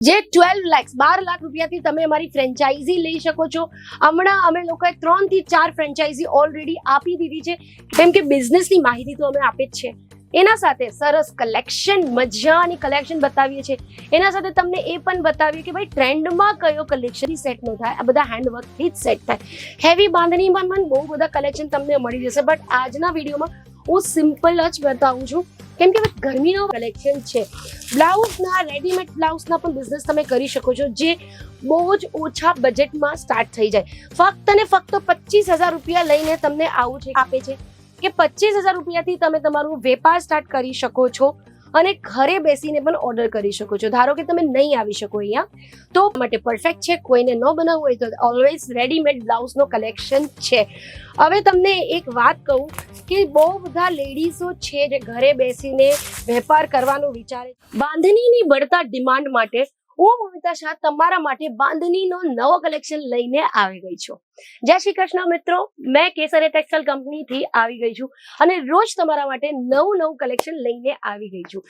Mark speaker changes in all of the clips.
Speaker 1: જે 12 લાખ 12 લાખ રૂપિયાથી તમે અમારી ફ્રેન્ચાઇઝી લઈ શકો છો. હમણાં અમે લોકોએ 3 થી 4 ફ્રેન્ચાઇઝી ઓલરેડી આપી દીધી છે, કેમ કે બિઝનેસની માહિતી તો અમે આપી જ છે. એના સાથે સરસ કલેક્શન, મજાની કલેક્શન બતાવીએ છીએ. એના સાથે તમને એ પણ બતાવીએ કે ભાઈ ટ્રેન્ડમાં કયો કલેક્શન સેટ નો થાય. આ બધા હેન્ડવર્કથી જ સેટ થાય. હેવી બાંધણીમાં પણ બહુ બધા કલેક્શન તમને મળી જશે, બટ આજના વિડીયોમાં હું સિમ્પલ જ બતાવું છું, કેમ કે ગરમીનો કલેક્શન છે. બ્લાઉઝના, રેડીમેડ બ્લાઉઝના પણ બિઝનેસ તમે કરી શકો છો, જે બહુ જ ઓછા બજેટમાં સ્ટાર્ટ થઈ જાય. ફક્ત ને ફક્ત 25,000 રૂપિયા લઈને તમને આવું છે આપે છે કે 25,000 રૂપિયાથી તમે તમારું વેપાર સ્ટાર્ટ કરી શકો છો અને ઘરે બેસીને પણ ઓર્ડર કરી શકો છો. ધારો કે તમે નહીં આવી શકો અહીંયા, તો માટે પરફેક્ટ છે. કોઈને ન બનાવવું હોય તો ઓલવેઝ રેડીમેડ બ્લાઉઝનો કલેક્શન છે. હવે તમને એક વાત કહું કે બહુ બધા લેડીઝો છે જે ઘરે બેસીને વેપાર કરવાનું વિચારે. બાંધણીની બઢતા ડિમાન્ડ માટે હું મમિતા શાહ તમારા માટે બાંધણીનો નવો કલેક્શન લઈને આવી ગઈ છું. જય શ્રી કૃષ્ણ મિત્રો, મેં કેસરિયા ટેક્સટાઇલ કંપનીથી આવી ગઈ છું અને રોજ તમારા માટે નવું કલેક્શન લઈને આવી ગઈ છું.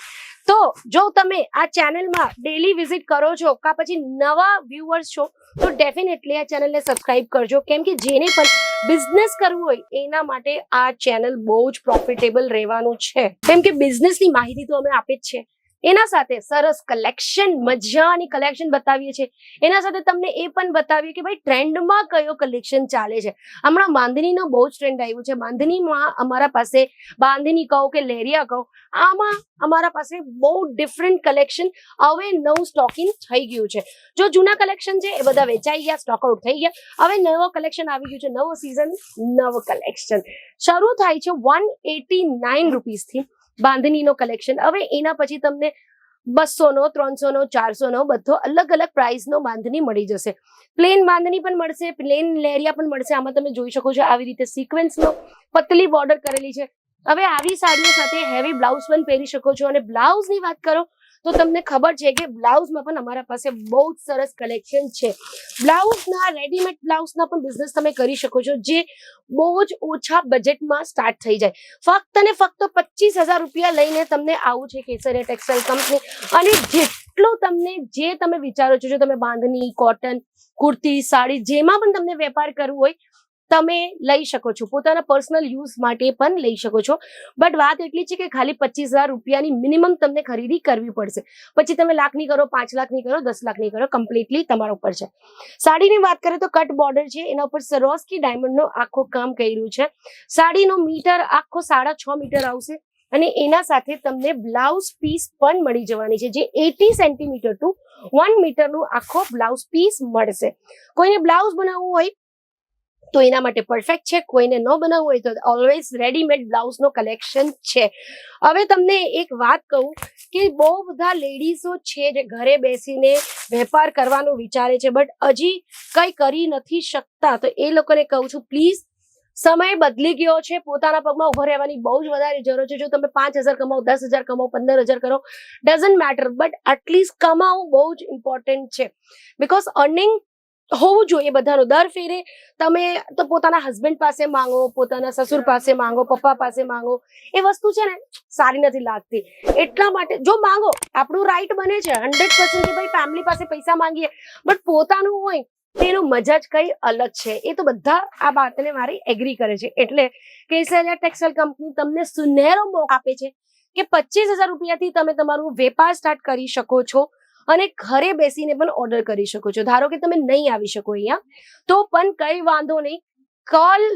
Speaker 1: તો જો તમે આ ચેનલમાં ડેલી વિઝિટ કરો છો કે પછી નવા વ્યુઅર્સ છો, તો ડેફિનેટલી આ ચેનલને સબસ્ક્રાઇબ કરજો, કેમ કે જેને પણ બિઝનેસ કરવું હોય એના માટે આ ચેનલ બહુ જ પ્રોફિટેબલ રહેવાનું છે, કેમ કે બિઝનેસની માહિતી તો અમે આપી જ છે. એના સાથે સરસ કલેક્શન, મજાની કલેક્શન બતાવીએ છીએ. એના સાથે તમને એ પણ બતાવીએ કે ભાઈ ટ્રેન્ડમાં કયો કલેક્શન ચાલે છે. હમણાં બાંધણીનો બહુ જ ટ્રેન્ડ આવ્યું છે. બાંધણીમાં અમારા પાસે બાંધણી કહો કે લહેરિયા કહો, આમાં અમારા પાસે બહુ ડિફરન્ટ કલેક્શન હવે નવું સ્ટોકિંગ થઈ ગયું છે. જો જૂના કલેક્શન છે એ બધા વેચાઈ ગયા, સ્ટોક આઉટ થઈ ગયા. હવે નવો કલેક્શન આવી ગયું છે, નવો સિઝન, નવો કલેક્શન શરૂ થાય છે 189 રૂપીસથી. બાંધણીનો કલેક્શન. હવે એના પછી તમને 200 નો, 300 નો, 400 નો બધો અલગ અલગ પ્રાઇસ નો બાંધણી મળી જશે. પ્લેન બાંધણી પણ મળશે, પ્લેન લેરિયા પણ મળશે. આમાં તમે જોઈ શકો છો આવી રીતે સિક્વન્સ નો પતલી બોર્ડર કરેલી છે. હવે આવી સાડીઓ સાથે હેવી બ્લાઉઝ પણ પહેરી શકો છો. અને બ્લાઉઝ ની વાત કરો તો તમને ખબર છે કે બ્લાઉઝમાં પણ અમારા પાસે બહુ જ સરસ કલેક્શન છે. બ્લાઉઝના, રેડીમેડ બ્લાઉઝના પણ બિઝનેસ તમે કરી શકો છો, જે બહુ જ ઓછા બજેટમાં સ્ટાર્ટ થઈ જાય. ફક્ત ને ફક્ત 25,000 રૂપિયા લઈને તમને આવું છે કેસરિયા ટેક્સટાઇલ કંપની. અને જેટલો તમને જે તમે વિચારો છો, જો તમે બાંધણી, કોટન, કુર્તી, સાડી, જેમાં પણ તમને વેપાર કરવો હોય તમે લઈ શકો છો. પોતાના પર્સનલ યુઝ માટે પણ લઈ શકો છો. બટ વાત એટલી છે કે ખાલી 25,000 રૂપિયાની મિનિમમ તમને ખરીદી કરવી પડશે. પછી તમે લાખની કરો, 5 લાખની કરો, 10 લાખની કરો, કમ્પ્લીટલી તમારા ઉપર છે. સાડીની વાત કરીએ તો કટ બોર્ડર છે, એના ઉપર સરોસ્કી ડાયમંડનો આખો કામ કર્યું છે. સાડીનો મીટર આખો 6.5 મીટર આવશે. અને એના સાથે તમને બ્લાઉઝ પીસ પણ મળી જવાની છે, જે 80 સેન્ટીમીટર ટુ 1 મીટરનું આખો બ્લાઉઝ પીસ મળશે. કોઈને બ્લાઉઝ બનાવવું હોય તો એના માટે પરફેક્ટ છે. કોઈને ન બનાવવું હોય તો ઓલવેઝ રેડીમેડ બ્લાઉઝનો કલેક્શન છે. હવે તમને એક વાત કહું કે બહુ બધા લેડીઝો છે જે ઘરે બેસીને વેપાર કરવાનું વિચારે છે, બટ હજી કઈ કરી નથી શકતા. તો એ લોકોને કહું છું, પ્લીઝ, સમય બદલી ગયો છે. પોતાના પગમાં ઉભા રહેવાની બહુ જ વધારે જરૂર છે. જો તમે 5,000 કમાઓ, 10,000 કમાઓ, 15,000 કરો, ડઝન્ટ મેટર, બટ એટલીસ્ટ કમાવું બહુ જ ઇમ્પોર્ટન્ટ છે. બીકોઝ અર્નિંગ હોવું જોઈએ બધાનું. દર ફેરે તમે તો પોતાના હસબન્ડ પાસે માંગો, પોતાના સસુર પાસે માંગો, પપ્પા પાસે માંગો, એ વસ્તુ છે ને સારી નથી લાગતી. એટલા માટે જો માંગો, આપણું રાઈટ બને છે 100% કે ભાઈ ફેમિલી પાસે પૈસા માંગીએ, બટ પોતાનું હોય તેનું મજા જ કઈ અલગ છે. એ તો બધા આ વાતને મારી એગ્રી કરે છે. એટલે કેસરિયા ટેક્સટાઇલ કંપની તમને સુનેરો મોકો આપે છે કે 25,000 રૂપિયાથી તમે તમારું વેપાર સ્ટાર્ટ કરી શકો છો અને ઘરે બેસીને પણ ઓર્ડર કરી શકો છો. ધારો કે તમે નહીં આવી શકો અહીંયા, તો પણ કઈ વાંધો નહીં,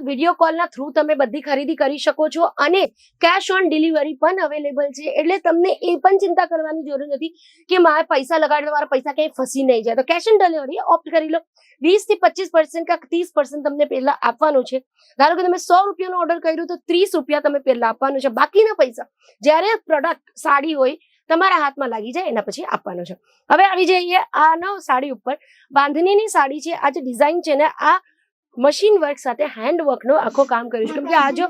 Speaker 1: વિડીયો કોલના થ્રુ તમે બધી ખરીદી કરી શકો છો. અને કેશ ઓન ડિલિવરી પણ અવેલેબલ છે. એટલે તમને એ પણ ચિંતા કરવાની જરૂર નથી કે મારે પૈસા લગાડે તો મારા પૈસા ક્યાંય ફસી નહીં જાય. તો કેશ ઓન ડિલિવરી ઓપ્ટ કરી લો. 20 થી 25% કે 30% તમને પહેલા આપવાનું છે. ધારો કે તમે 100 રૂપિયાનો ઓર્ડર કર્યું તો 30 રૂપિયા તમે પહેલા આપવાનું છે. બાકીના પૈસા જ્યારે પ્રોડક્ટ સાડી હોય તમારા હાથમાં લાગી જાય એના પછી આપવાનો છે. હવે આવી જઈએ આનો સાડી ઉપર. બાંધણીની સાડી છે. આ જે ડિઝાઇન છે ને, આ મશીન વર્ક સાથે હેન્ડવર્ક નો આખો કામ કર્યું છે. કેમ કે આ જો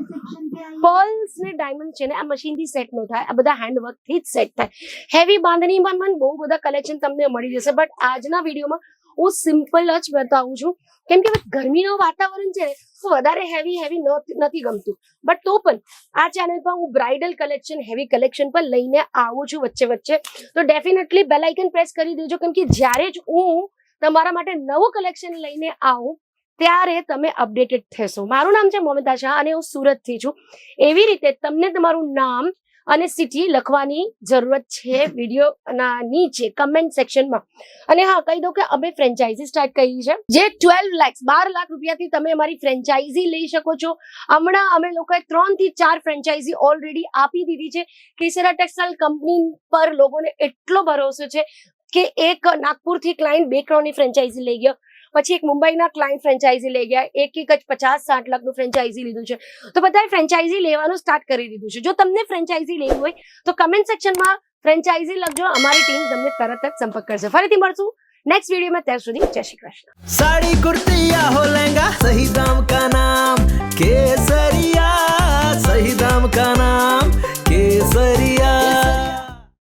Speaker 1: પર્લ્સ ને ડાયમંડ છે ને, આ મશીન થી સેટ નો થાય, આ બધા હેન્ડવર્ક થી જ સેટ થાય. હેવી બાંધણીમાં પણ બહુ બધા કલેક્શન તમને મળી જશે, બટ આજના વિડીયોમાં હું સિમ્પલ જ બતાવું છું, કેમ કે ગરમીનું વાતાવરણ છે ને તો વધારે હેવી નથી ગમતું. બટ તો પણ આ ચેનલ પર હું બ્રાઇડલ કલેક્શન, હેવી કલેક્શન પર લઈને આવું છું વચ્ચે. તો ડેફિનેટલી બેલ આઇકન પ્રેસ કરી દેજો, કેમ કે જ્યારે જ હું તમારા માટે નવું કલેક્શન લઈને આવું ત્યારે તમે અપડેટેડ થશો. મારું નામ છે મોમિતા શાહ અને હું સુરતથી છું. એવી રીતે તમને તમારું નામ અને સિટી લખવાની જરૂરત છે વિડીયોના નીચે કમેન્ટ સેક્શનમાં. અને હા, કહી દઉં કે અમે ફ્રેન્ચાઇઝી સ્ટાર્ટ કરી છે, જે 12 લાખ રૂપિયાથી તમે અમારી ફ્રેન્ચાઇઝી લઈ શકો છો. હમણાં અમે લોકોએ 3 થી 4 ફ્રેન્ચાઇઝી ઓલરેડી આપી દીધી છે. કેસરા ટેક્સટાઇલ કંપની પર લોકોને એટલો ભરોસો છે કે એક નાગપુરથી ક્લાયન્ટ 2 કરોડની ફ્રેન્ચાઇઝી લઈ ગયો, પછી એક મુંબઈના ક્લાયન્ટ ફ્રેન્ચાઇઝી લઈ ગયા, એક જ 50-60 લાખનું ફ્રેન્ચાઇઝી લીધું છે. તો બધાએ ફ્રેન્ચાઇઝી લેવાનું સ્ટાર્ટ કરી દીધું છે. જો તમને ફ્રેન્ચાઇઝી લેવી હોય તો કમેન્ટ સેક્શનમાં ફ્રેન્ચાઇઝી લખજો, અમારી ટીમ તમને તરત જ સંપર્ક કરશે. ફરીથી મળશું નેક્સ્ટ વિડીયોમાં. ત્યાં સુધી જય શ્રી કૃષ્ણ.
Speaker 2: साड़ी कुर्ती या हो लहंगा, सही दाम का नाम केसरिया, सही दाम का नाम केसरिया.